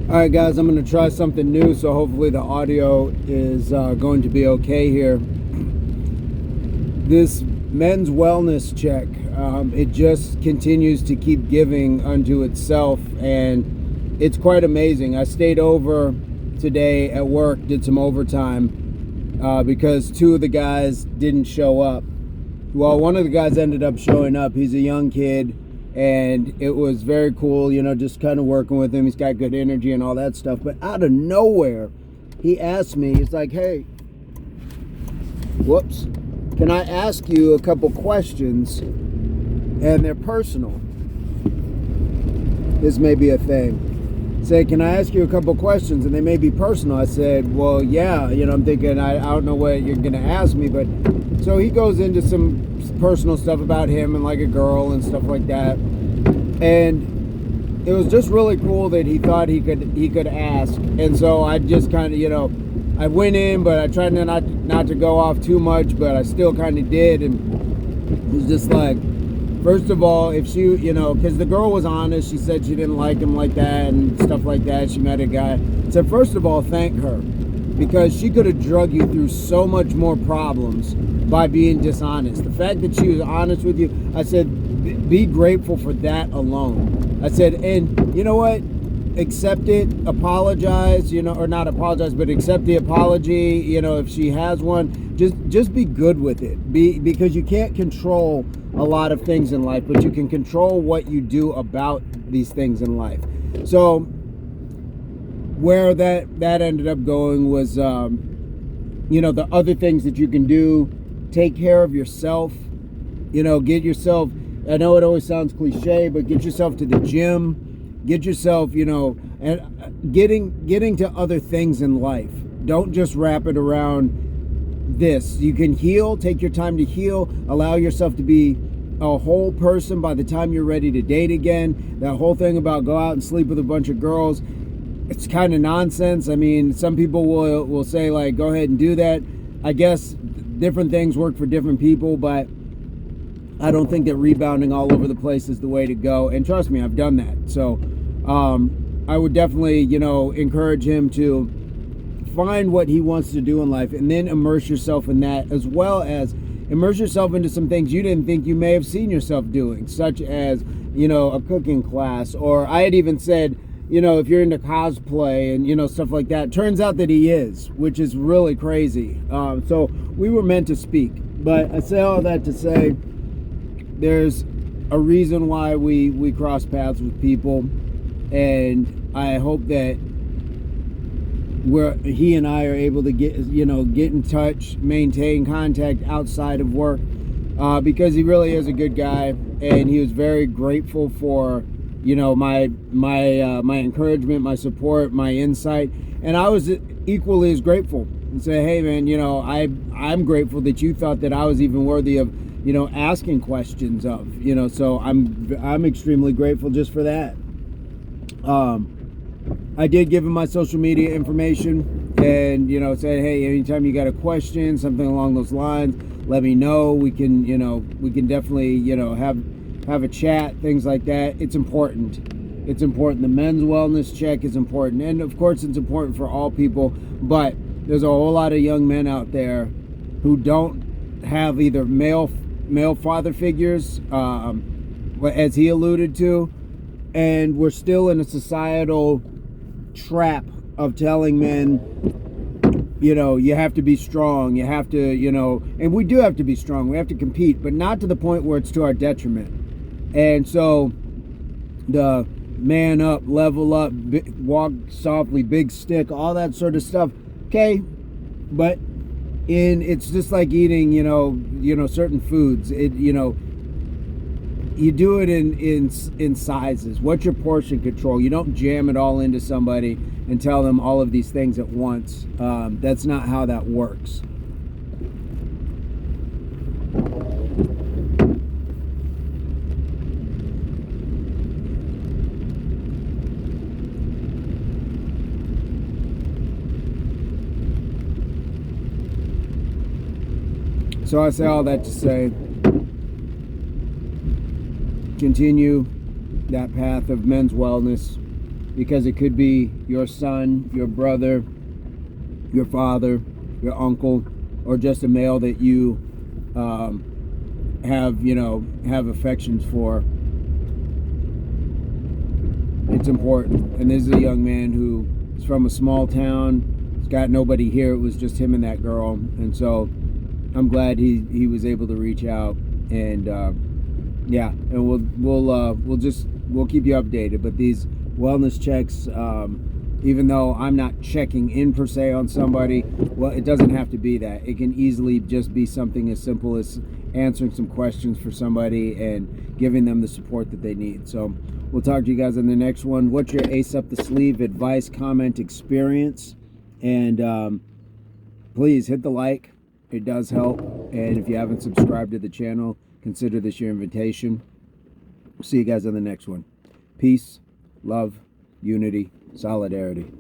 All right, guys, I'm going to try something new, so hopefully the audio is going to be okay here. This men's wellness check, it just continues to keep giving unto itself, and it's quite amazing. I stayed over today at work, did some overtime because two of the guys didn't show up. Well, one of the guys ended up showing up. He's a young kid, and it was very cool, just kind of working with him. He's got good energy and all that stuff. But out of nowhere, he asked me, he's like, hey, whoops, can I ask you a couple questions? And they're personal. This may be a thing. Say, can I ask you a couple questions? And they may be personal. I said, well, yeah, I'm thinking, I don't know what you're going to ask me, but so he goes into some personal stuff about him and like a girl and stuff like that. And it was just really cool that he thought he could ask. And so I just kind of, I went in, but I tried not to go off too much, but I still kind of did. And it was just like, first of all, if she, because the girl was honest, she said she didn't like him like that and stuff like that. She met a guy. I said, first of all, thank her, because she could have drug you through so much more problems by being dishonest. The fact that she was honest with you, I said, be grateful for that alone. I said, and you know what? Accept it, apologize, or not apologize, but accept the apology, if she has one. Just be good with it. Because you can't control a lot of things in life, but you can control what you do about these things in life. So where that ended up going was, the other things that you can do. Take care of yourself. Get yourself, I know it always sounds cliche, but get yourself to the gym. Get yourself, and getting to other things in life. Don't just wrap it around this. You can heal, take your time to heal, allow yourself to be a whole person by the time you're ready to date again. That whole thing about go out and sleep with a bunch of girls, it's kind of nonsense. I mean, some people will say, like, go ahead and do that. I guess different things work for different people, but I don't think that rebounding all over the place is the way to go. And trust me, I've done that. So I would definitely, encourage him to find what he wants to do in life and then immerse yourself in that, as well as immerse yourself into some things you didn't think you may have seen yourself doing, such as, a cooking class. Or I had even said, if you're into cosplay and, stuff like that. Turns out that he is, which is really crazy. So we were meant to speak. But I say all that to say there's a reason why we cross paths with people. And I hope that he and I are able to get in touch, maintain contact outside of work, because he really is a good guy, and he was very grateful for my encouragement, my support, my insight, and I was equally as grateful and say, hey man, I'm grateful that you thought that I was even worthy of asking questions of, so I'm extremely grateful just for that. I did give him my social media information and, said, hey, anytime you got a question, something along those lines, let me know. We can definitely, have a chat, things like that. It's important. It's important. The men's wellness check is important. And of course it's important for all people, but there's a whole lot of young men out there who don't have either male father figures, as he alluded to, and we're still in a societal trap of telling men, you have to be strong, you have to, and we do have to be strong, we have to compete, but not to the point where it's to our detriment. And so the man up, level up, walk softly, big stick, all that sort of stuff, okay, but it's just like eating, certain foods. You do it in sizes. What's your portion control? You don't jam it all into somebody and tell them all of these things at once. That's not how that works. So I say all that to say, continue that path of men's wellness. because it could be your son, your brother, your father, your uncle, or just a male that you have affections for. It's important. And this is a young man who is from a small town. He's got nobody here. It was just him and that girl. And so I'm glad he was able to reach out. And yeah, and we'll keep you updated. But these wellness checks, even though I'm not checking in per se on somebody, well, it doesn't have to be that. It can easily just be something as simple as answering some questions for somebody and giving them the support that they need. So we'll talk to you guys in the next one. What's your ace up the sleeve advice, comment, experience? And please hit the like. It does help. And if you haven't subscribed to the channel, consider this your invitation. See you guys on the next one. Peace, love, unity, solidarity.